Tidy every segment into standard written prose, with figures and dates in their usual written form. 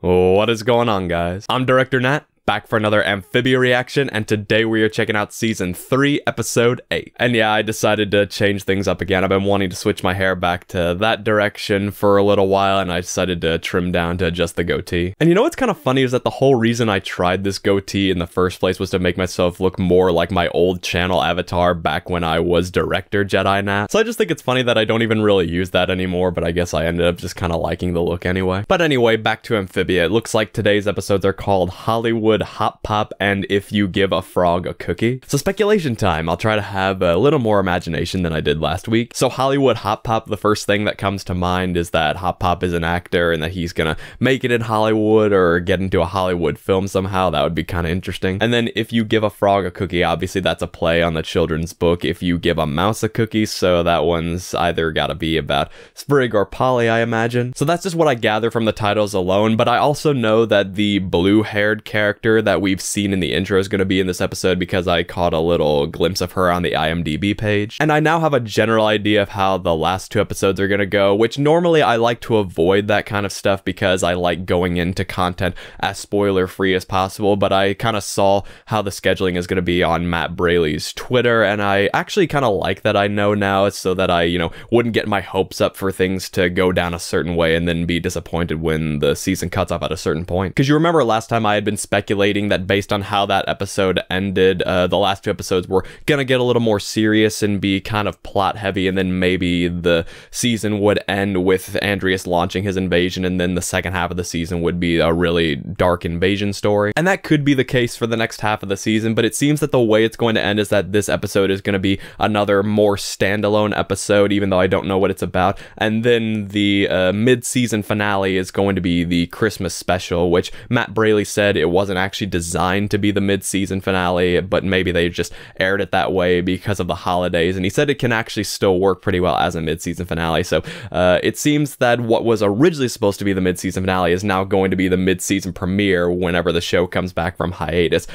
What is going on, guys? I'm Director Nat, back for another Amphibia reaction, and today we are checking out Season 3, Episode 8. And yeah, I decided to change things up again. I've been wanting to switch my hair back to that direction for a little while, and I decided to trim down to just the goatee. And you know what's kind of funny is that the whole reason I tried this goatee in the first place was to make myself look more like my old channel avatar back when I was Director Jedi Nat. So I just think it's funny that I don't even really use that anymore, but I guess I ended up just kind of liking the look anyway. But anyway, back to Amphibia. It looks like today's episodes are called Hollywood Hop Pop and If You Give a Frog a Cookie. So speculation time. I'll try to have a little more imagination than I did last week. So Hollywood Hop Pop, the first thing that comes to mind is that Hop Pop is an actor and that he's gonna make it in Hollywood or get into a Hollywood film somehow. That would be kind of interesting. And then If You Give a Frog a Cookie, obviously that's a play on the children's book If You Give a Mouse a Cookie, so that one's either gotta be about Sprig or Polly, I imagine. So that's just what I gather from the titles alone, but I also know that the blue-haired character that we've seen in the intro is going to be in this episode because I caught a little glimpse of her on the IMDb page. And I now have a general idea of how the last two episodes are going to go, which normally I like to avoid that kind of stuff because I like going into content as spoiler-free as possible, but I kind of saw how the scheduling is going to be on Matt Braley's Twitter, and I actually kind of like that I know now so that I, wouldn't get my hopes up for things to go down a certain way and then be disappointed when the season cuts off at a certain point. Because you remember last time I had been speculating that based on how that episode ended, the last two episodes were gonna get a little more serious and be kind of plot heavy, and then maybe the season would end with Andreas launching his invasion, and then the second half of the season would be a really dark invasion story. And that could be the case for the next half of the season, but it seems that the way it's going to end is that this episode is going to be another more standalone episode, even though I don't know what it's about. And then the mid-season finale is going to be the Christmas special, which Matt Braley said it wasn't actually designed to be the mid-season finale, but maybe they just aired it that way because of the holidays, and he said it can actually still work pretty well as a mid-season finale. So it seems that what was originally supposed to be the mid-season finale is now going to be the mid-season premiere whenever the show comes back from hiatus.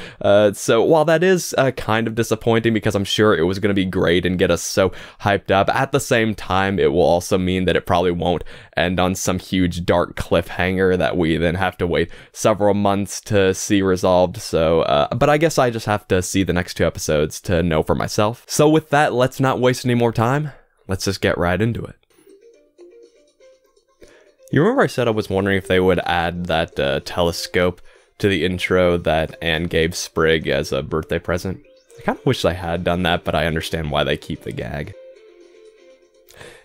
So while that is kind of disappointing because I'm sure it was going to be great and get us so hyped up, at the same time it will also mean that it probably won't end on some huge dark cliffhanger that we then have to wait several months to see resolved. So but I guess I just have to see the next two episodes to know for myself. So with that, let's not waste any more time. Let's just get right into it. You remember I said I was wondering if they would add that telescope to the intro that Anne gave Sprig as a birthday present? I kind of wish I had done that, but I understand why they keep the gag.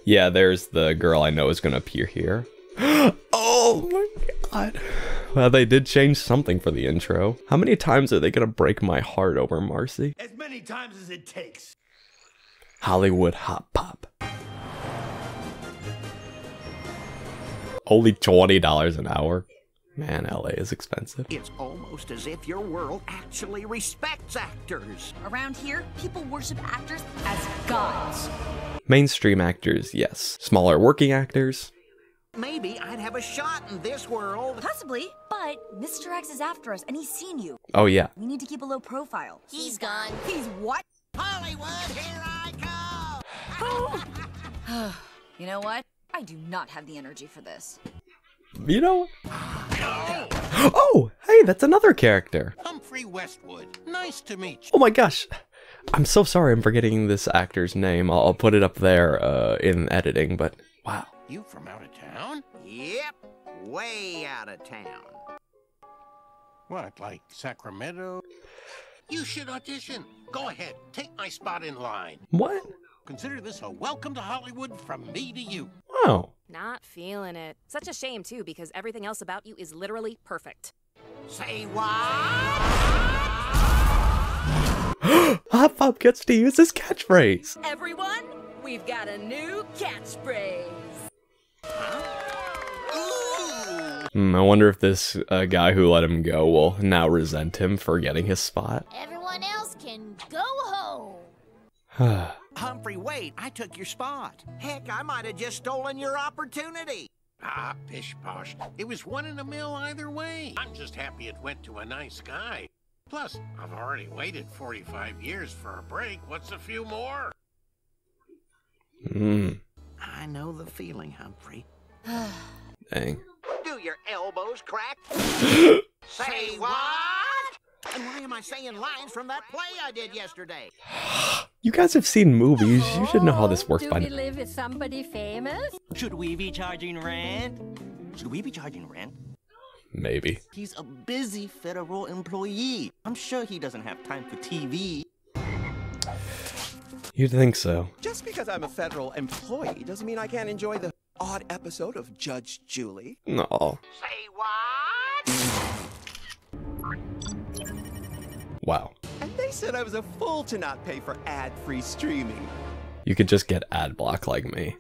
Yeah, there's the girl I know is going to appear here. Oh my god. Well, they did change something for the intro. How many times are they going to break my heart over Marcy? As many times as it takes. Hollywood Hop Pop. Only $20 an hour. Man, LA is expensive. It's almost as if your world actually respects actors. Around here, people worship actors as gods. Mainstream actors, yes. Smaller working actors. Maybe I'd have a shot in this world. Possibly, but Mr. X is after us and he's seen you. Oh yeah. We need to keep a low profile. He's gone. He's what? Hollywood, here I come! You know what? I do not have the energy for this. You know? Oh, hey, that's another character. Humphrey Westwood. Nice to meet you. Oh my gosh. I'm so sorry I'm forgetting this actor's name. I'll put it up there in editing, but wow. You from out of town? Yep, way out of town. What, like Sacramento? You should audition. Go ahead, take my spot in line. What? Consider this a welcome to Hollywood from me to you. Oh. Not feeling it. Such a shame, too, because everything else about you is literally perfect. Say what? Hop Pop gets to use his catchphrase. Everyone, we've got a new catchphrase. I wonder if this guy who let him go will now resent him for getting his spot. Everyone else can go home. Humphrey, wait, I took your spot. Heck, I might have just stolen your opportunity. Ah, pish-posh. It was one in a mill either way. I'm just happy it went to a nice guy. Plus, I've already waited 45 years for a break. What's a few more? I know the feeling, Humphrey. Dang. Do your elbows cracked? Say what? And why am I saying lines from that play I did yesterday? You guys have seen movies. You should know how this works by Do now. we live with somebody famous? Should we be charging rent? Should we be charging rent? Maybe. He's a busy federal employee. I'm sure he doesn't have time for TV. You'd think so. Just because I'm a federal employee doesn't mean I can't enjoy the odd episode of Judge Julie. No. Say what? Wow. And they said I was a fool to not pay for ad-free streaming. You could just get ad block like me.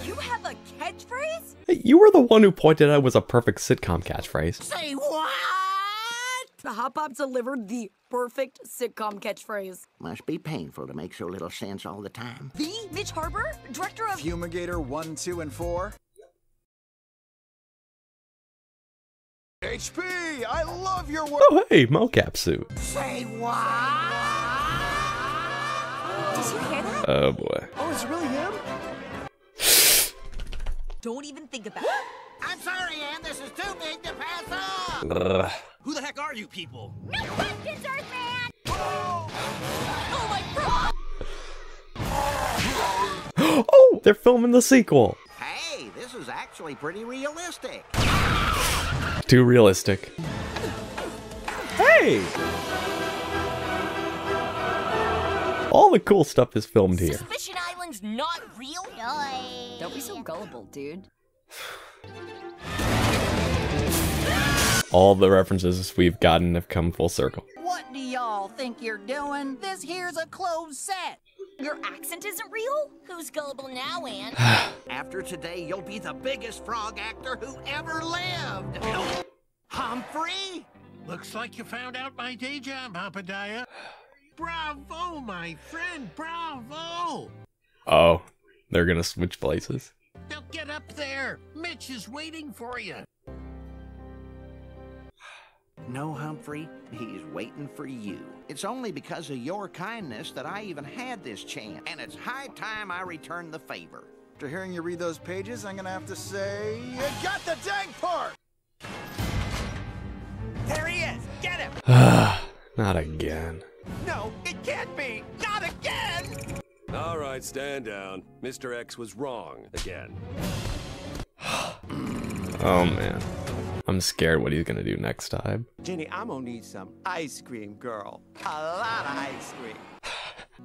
You have a catchphrase? Hey, you were the one who pointed out it was a perfect sitcom catchphrase. Say what? The Hot Pops delivered the perfect sitcom catchphrase. Must be painful to make so little sense all the time. The Mitch Harbor, director of Fumigator 1, 2, and 4. HP, I love your work. Oh, hey, mocap suit. Say what? Did you hear that? Oh, boy. Oh, is it really him? Don't even think about it. I'm sorry, Ann. This is too big to pass up. Ugh. Who the heck are you people? No questions, Earthman! Oh my god! Oh, they're filming the sequel. Hey, this is actually pretty realistic. Too realistic. Hey! All the cool stuff is filmed here. Suspicion Island's not real? Yoy. Don't be so gullible, dude. All the references we've gotten have come full circle. What do y'all think you're doing? This here's a closed set. Your accent isn't real? Who's gullible now, Ann? After today, you'll be the biggest frog actor who ever lived. Humphrey? Looks like you found out my day job, Amphibia. Bravo, my friend, bravo! Oh, they're gonna switch places. Now get up there. Mitch is waiting for you. No, Humphrey, he's waiting for you. It's only because of your kindness that I even had this chance, and it's high time I return the favor. After hearing you read those pages, I'm gonna have to say, you got the dang part! There he is! Get him! Not again. No, it can't be! Not again! All right, stand down. Mr. X was wrong again. Oh, man. I'm scared what he's gonna do next time. Jenny, I'm gonna need some ice cream, girl. A lot of ice cream.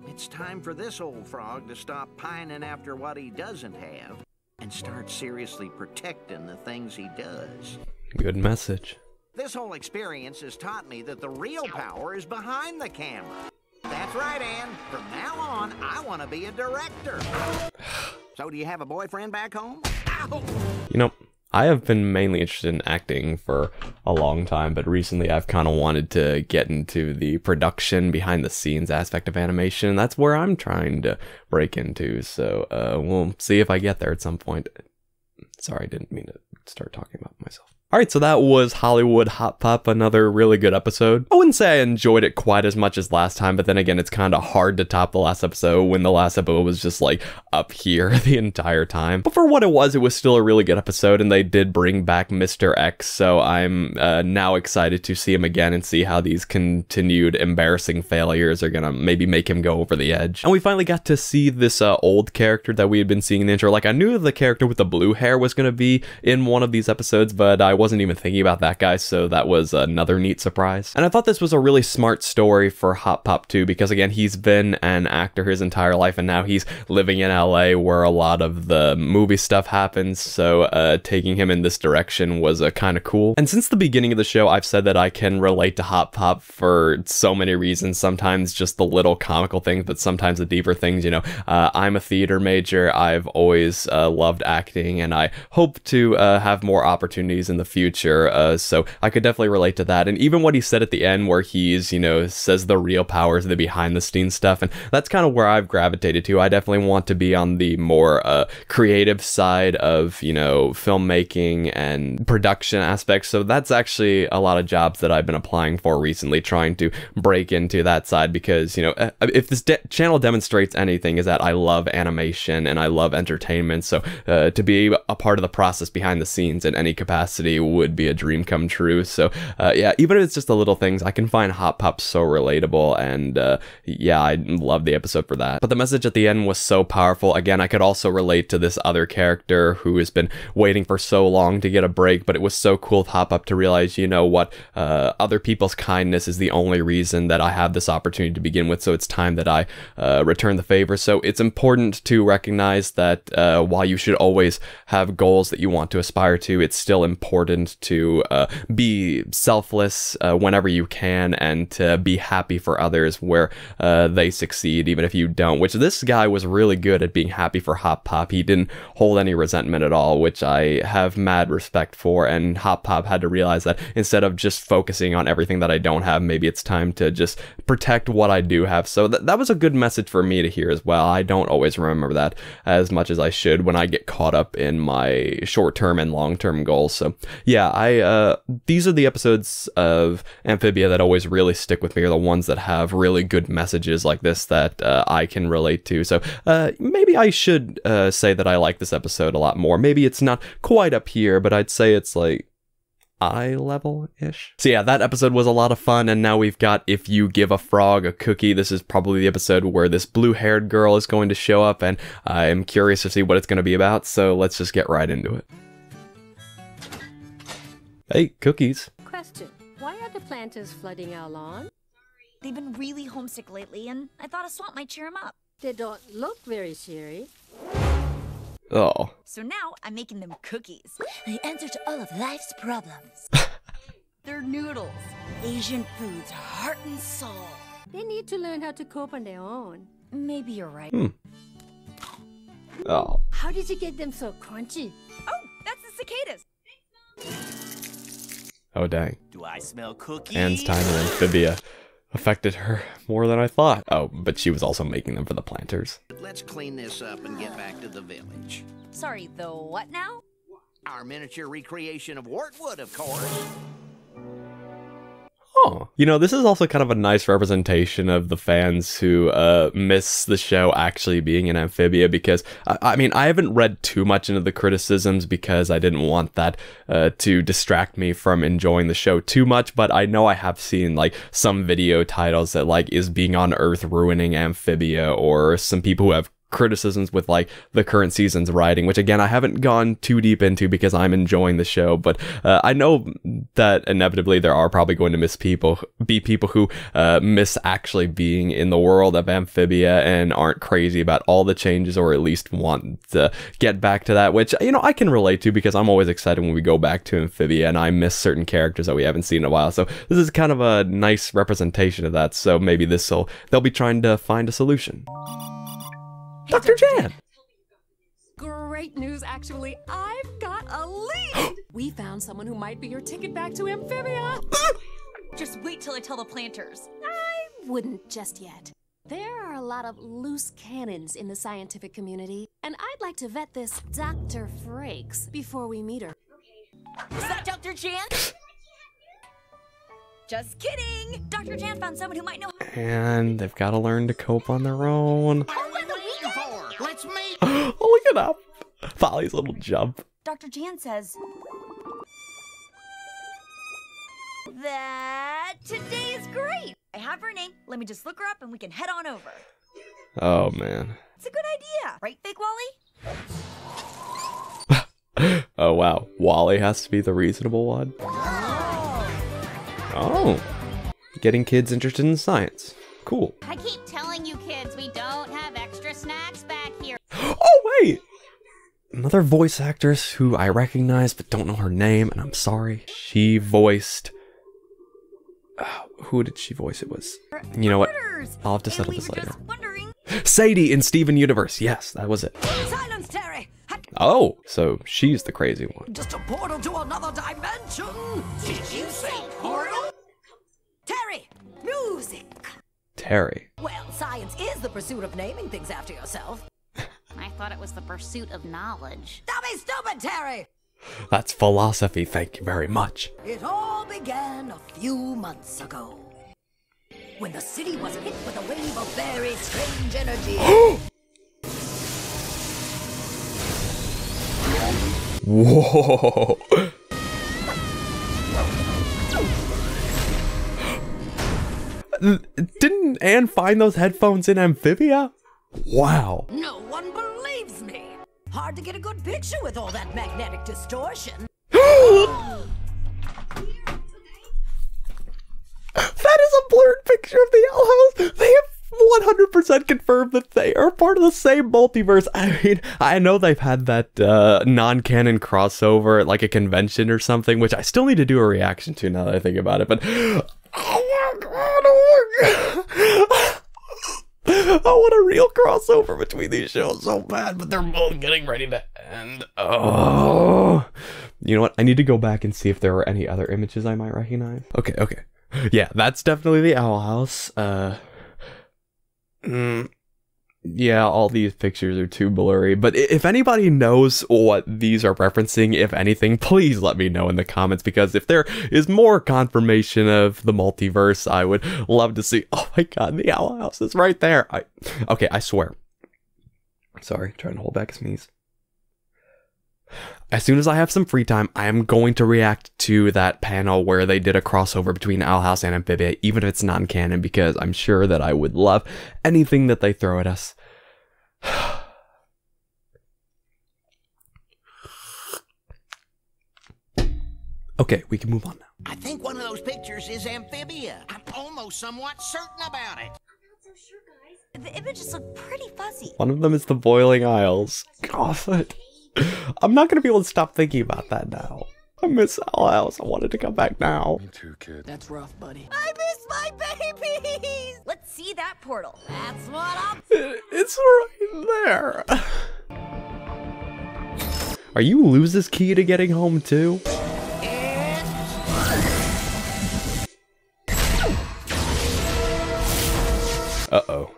It's time for this old frog to stop pining after what he doesn't have and start seriously protecting the things he does. Good message. This whole experience has taught me that the real power is behind the camera. That's right, Ann. From now on, I want to be a director. So do you have a boyfriend back home? Ow! You know, I have been mainly interested in acting for a long time, but recently I've kind of wanted to get into the production behind the scenes aspect of animation. That's where I'm trying to break into, so we'll see if I get there at some point. Sorry, I didn't mean to start talking about myself. Alright, so that was Hollywood Hot Pop, another really good episode. I wouldn't say I enjoyed it quite as much as last time, but then again, it's kind of hard to top the last episode when the last episode was just like up here the entire time. But for what it was still a really good episode, and they did bring back Mr. X, so I'm now excited to see him again and see how these continued embarrassing failures are gonna maybe make him go over the edge. And we finally got to see this old character that we had been seeing in the intro. Like, I knew the character with the blue hair was gonna be in one of these episodes, but I wasn't even thinking about that guy, so that was another neat surprise. And I thought this was a really smart story for Hot Pop too, because again, he's been an actor his entire life, and now he's living in LA where a lot of the movie stuff happens, so taking him in this direction was kind of cool. And since the beginning of the show, I've said that I can relate to Hot Pop for so many reasons, sometimes just the little comical things, but sometimes the deeper things, you know. I'm a theater major, I've always loved acting, and I hope to have more opportunities in the future. So I could definitely relate to that. And even what he said at the end where he's, you know, says the real power is the behind the scenes stuff. And that's kind of where I've gravitated to. I definitely want to be on the more creative side of, you know, filmmaking and production aspects. So that's actually a lot of jobs that I've been applying for recently, trying to break into that side because, you know, if this channel demonstrates anything is that I love animation and I love entertainment. So to be a part of the process behind the scenes in any capacity would be a dream come true. So yeah, even if it's just the little things, I can find Hop Pop so relatable, and yeah, I love the episode for that. But the message at the end was so powerful. Again, I could also relate to this other character who has been waiting for so long to get a break, but it was so cool with Hop Pop to realize, you know what, other people's kindness is the only reason that I have this opportunity to begin with, so it's time that I return the favor. So it's important to recognize that while you should always have goals that you want to aspire to, it's still important to be selfless whenever you can, and to be happy for others where they succeed, even if you don't, which this guy was really good at being happy for Hop Pop. He didn't hold any resentment at all, which I have mad respect for, and Hop Pop had to realize that instead of just focusing on everything that I don't have, maybe it's time to just protect what I do have. So that was a good message for me to hear as well. I don't always remember that as much as I should when I get caught up in my short-term and long-term goals. So yeah, these are the episodes of Amphibia that always really stick with me, are the ones that have really good messages like this that I can relate to. So maybe I should say that I like this episode a lot more. Maybe it's not quite up here, but I'd say it's like eye level-ish. So yeah, that episode was a lot of fun, and now we've got If You Give a Frog a Cookie. This is probably the episode where this blue-haired girl is going to show up, and I'm curious to see what it's going to be about, so let's just get right into it. Hey, cookies. Question. Why are the planters flooding our lawn? They've been really homesick lately, and I thought a swamp might cheer them up. They don't look very cheery. Oh. So now I'm making them cookies. The answer to all of life's problems. They're noodles. Asian food's heart and soul. They need to learn how to cope on their own. Maybe you're right. Oh. How did you get them so crunchy? Oh, that's the cicadas. Oh, dang. Do I smell cookies? Anne's time in Amphibia affected her more than I thought. Oh, but she was also making them for the planters. Let's clean this up and get back to the village. Sorry, the what now? Our miniature recreation of Wartwood, of course. Oh. You know, this is also kind of a nice representation of the fans who miss the show actually being in Amphibia, because, I mean, I haven't read too much into the criticisms because I didn't want that to distract me from enjoying the show too much, but I know I have seen, like, some video titles that, like, is being on Earth ruining Amphibia, or some people who have criticisms with like the current season's writing, which again I haven't gone too deep into because I'm enjoying the show, but I know that inevitably there are probably going to be people who miss actually being in the world of Amphibia and aren't crazy about all the changes, or at least want to get back to that, which, you know, I can relate to because I'm always excited when we go back to Amphibia and I miss certain characters that we haven't seen in a while. So this is kind of a nice representation of that, so maybe they'll be trying to find a solution. Dr. Jan! Great news, actually. I've got a lead! We found someone who might be your ticket back to Amphibia! Just wait till I tell the planters. I wouldn't just yet. There are a lot of loose cannons in the scientific community, and I'd like to vet this Dr. Frakes before we meet her. Is that Dr. Jan? Just kidding! Dr. Jan found someone who might know. And they've got to learn to cope on their own. Let's meet. Oh, look at that. Folly's little jump. Dr. Jan says that today is great. I have her name. Let me just look her up and we can head on over. Oh, man. It's a good idea. Right, Fake Wally? Oh, wow. Wally has to be the reasonable one. Oh. Getting kids interested in science. Cool. I keep telling you kids we don't have extra snacks back here. Oh, wait! Another voice actress who I recognize but don't know her name, and I'm sorry. She voiced... who did she voice? It was... You know what? I'll have to settle this later. Sadie in Steven Universe. Yes, that was it. Silence, Terry! Oh, so she's the crazy one. Just a portal to another dimension. Did you say portal? Terry, music. Terry. Well, science is the pursuit of naming things after yourself. I thought it was the pursuit of knowledge. Don't be stupid, Terry. That's philosophy, thank you very much. It all began a few months ago, when the city was hit with a wave of very strange energy. Whoa. Didn't Anne find those headphones in Amphibia? Wow. No one believes me. Hard to get a good picture with all that magnetic distortion. That is a blurred picture of the Owl House. They have 100% confirmed that they are part of the same multiverse. I mean, I know they've had that non-canon crossover at like a convention or something, which I still need to do a reaction to now that I think about it, but oh my god, I want a real crossover between these shows so bad, but they're both getting ready to end. Oh, you know what? I need to go back and see if there are any other images I might recognize. Okay. Yeah, that's definitely the Owl House. Yeah, all these pictures are too blurry, but if anybody knows what these are referencing, if anything, please let me know in the comments, because if there is more confirmation of the multiverse, I would love to see. Oh my god, the Owl House is right there. Okay, I swear. Sorry, trying to hold back a sneeze. As soon as I have some free time, I am going to react to that panel where they did a crossover between Owl House and Amphibia, even if it's non-canon, because I'm sure that I would love anything that they throw at us. Okay, we can move on now. I think one of those pictures is Amphibia. I'm almost somewhat certain about it. The images look pretty fuzzy. One of them is the Boiling Isles. God, I'm not gonna be able to stop thinking about that now. I miss Owl House. I wanted to come back now. Me too, kid. That's rough, buddy. I miss my babies! Let's see that portal. That's what I'm... It's right there. Are you Luz's key to getting home too? Uh-oh.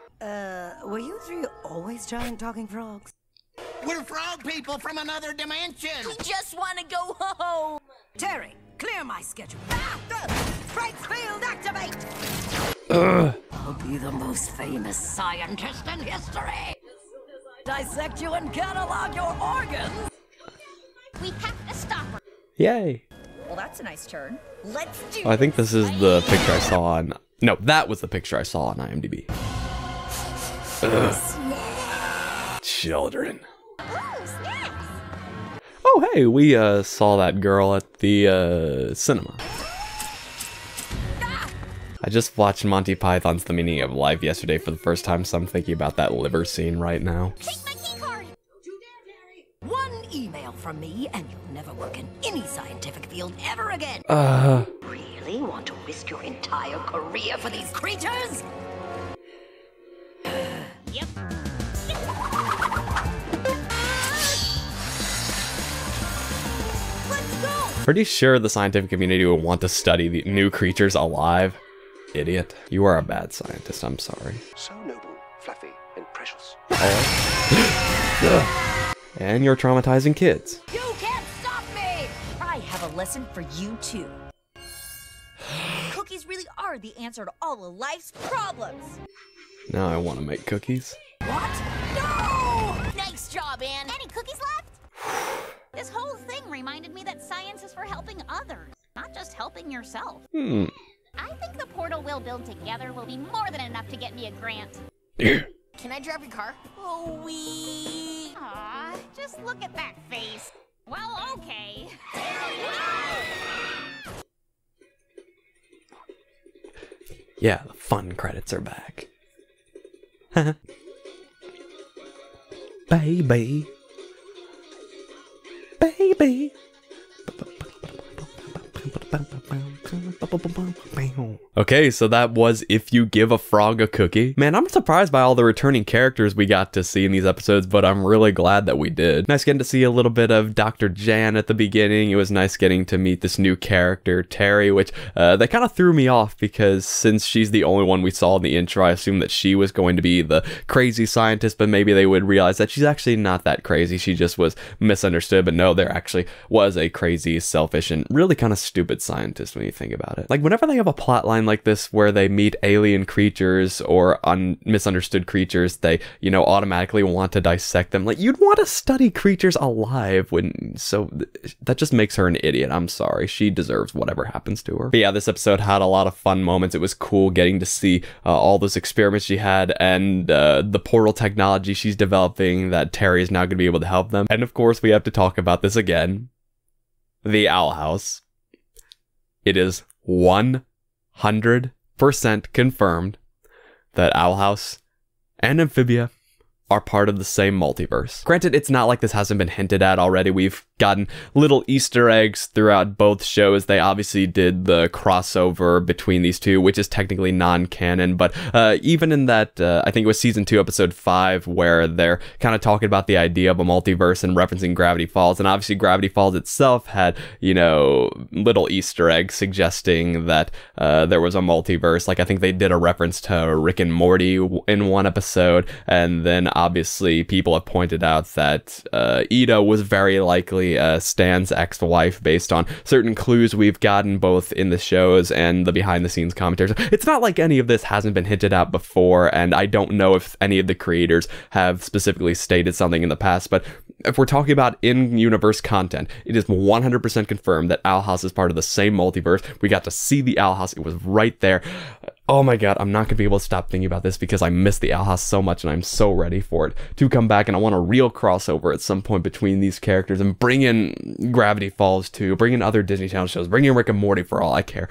Were you three always giant talking frogs? We're frog people from another dimension. We just want to go home. Terry, clear my schedule. Frank's field activate. I'll be the most famous scientist in history. Dissect you and catalog your organs. We have to stop her. Yay. Well, that's a nice turn. Let's do I think this is the picture I saw on... No, that was the picture I saw on IMDb. Children. Oh, hey, we saw that girl at the cinema. I just watched Monty Python's The Meaning of Life yesterday for the first time, so I'm thinking about that liver scene right now. Take my key card. One email from me and you'll never work in any scientific field ever again. Really want to risk your entire career for these creatures? Yep. Pretty sure the scientific community will want to study the new creatures alive. Idiot. You are a bad scientist, I'm sorry. So noble, fluffy, and precious. And you're traumatizing kids. You can't stop me! I have a lesson for you too. Cookies really are the answer to all of life's problems. Now I want to make cookies. What? No! Nice job, Anne. Any cookies left? This whole thing reminded me that science is for helping others, not just helping yourself. I think the portal we'll build together will be more than enough to get me a grant. Can I drive your car? Oh, we... Aw, just look at that face. Well, okay. Yeah, the fun credits are back. Baby. Baby. Okay, so that was If You Give a Frog a Cookie. Man, I'm surprised by all the returning characters we got to see in these episodes, but I'm really glad that we did. Nice getting to see a little bit of Dr. Jan at the beginning. It was nice getting to meet this new character, Terry, which they kind of threw me off because since she's the only one we saw in the intro, I assumed that she was going to be the crazy scientist, but maybe they would realize that she's actually not that crazy. She just was misunderstood, but no, there actually was a crazy, selfish, and really kind of stupid scientist when you think about it. Like, whenever they have a plot line like this where they meet alien creatures or misunderstood creatures, they, you know, automatically want to dissect them. Like, you'd want to study creatures alive so that just makes her an idiot. I'm sorry. She deserves whatever happens to her. But yeah, this episode had a lot of fun moments. It was cool getting to see all those experiments she had and the portal technology she's developing that Terry is now going to be able to help them. And of course, we have to talk about this again. The Owl House. It is 100% confirmed that Owl House and Amphibia are part of the same multiverse. Granted, it's not like this hasn't been hinted at already. We've gotten little Easter eggs throughout both shows. They obviously did the crossover between these two, which is technically non-canon, but even in that, I think it was season 2, episode 5, where they're kind of talking about the idea of a multiverse and referencing Gravity Falls, and obviously Gravity Falls itself had, you know, little Easter eggs suggesting that there was a multiverse. Like, I think they did a reference to Rick and Morty in one episode, and then obviously people have pointed out that Ida was very likely Stan's ex-wife based on certain clues we've gotten both in the shows and the behind-the-scenes commentaries. It's not like any of this hasn't been hinted at before, and I don't know if any of the creators have specifically stated something in the past, but if we're talking about in-universe content, it is 100% confirmed that Owl House is part of the same multiverse. We got to see the Owl House. It was right there. Oh my god, I'm not going to be able to stop thinking about this because I miss the Owl House so much and I'm so ready for it to come back, and I want a real crossover at some point between these characters and bring in Gravity Falls too, bring in other Disney Channel shows, bring in Rick and Morty for all I care.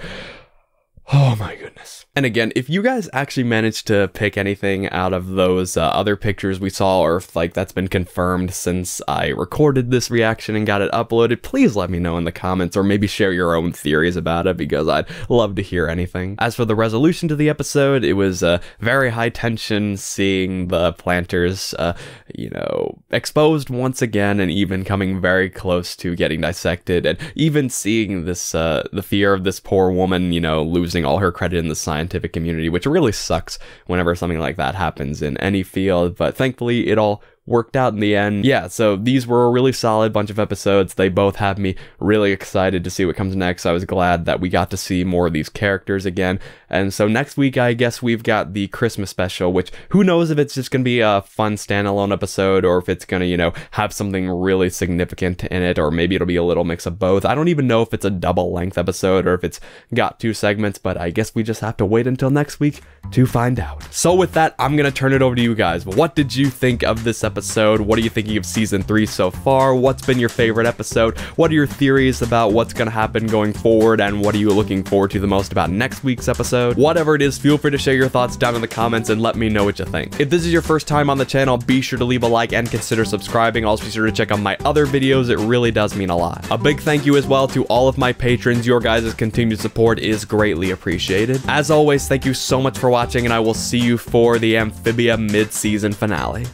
Oh my goodness. And again, if you guys actually managed to pick anything out of those other pictures we saw, or if like that's been confirmed since I recorded this reaction and got it uploaded, please let me know in the comments, or maybe share your own theories about it because I'd love to hear anything. As for the resolution to the episode, it was very high tension, seeing the planters, you know, exposed once again and even coming very close to getting dissected, and even seeing this, the fear of this poor woman, you know, losing all her credit in the scientific community, which really sucks whenever something like that happens in any field, but thankfully it all worked out in the end. Yeah, so these were a really solid bunch of episodes. They both have me really excited to see what comes next. I was glad that we got to see more of these characters again. And so next week, I guess we've got the Christmas special, which who knows if it's just going to be a fun standalone episode or if it's going to, you know, have something really significant in it, or maybe it'll be a little mix of both. I don't even know if it's a double length episode or if it's got 2 segments, but I guess we just have to wait until next week to find out. So with that, I'm going to turn it over to you guys. What did you think of this episode? What are you thinking of season 3 so far? What's been your favorite episode? What are your theories about what's going to happen going forward? And what are you looking forward to the most about next week's episode? Whatever it is, feel free to share your thoughts down in the comments and let me know what you think. If this is your first time on the channel, be sure to leave a like and consider subscribing. Also be sure to check out my other videos. It really does mean a lot. A big thank you as well to all of my patrons. Your guys' continued support is greatly appreciated. As always, thank you so much for watching, and I will see you for the Amphibia mid-season finale.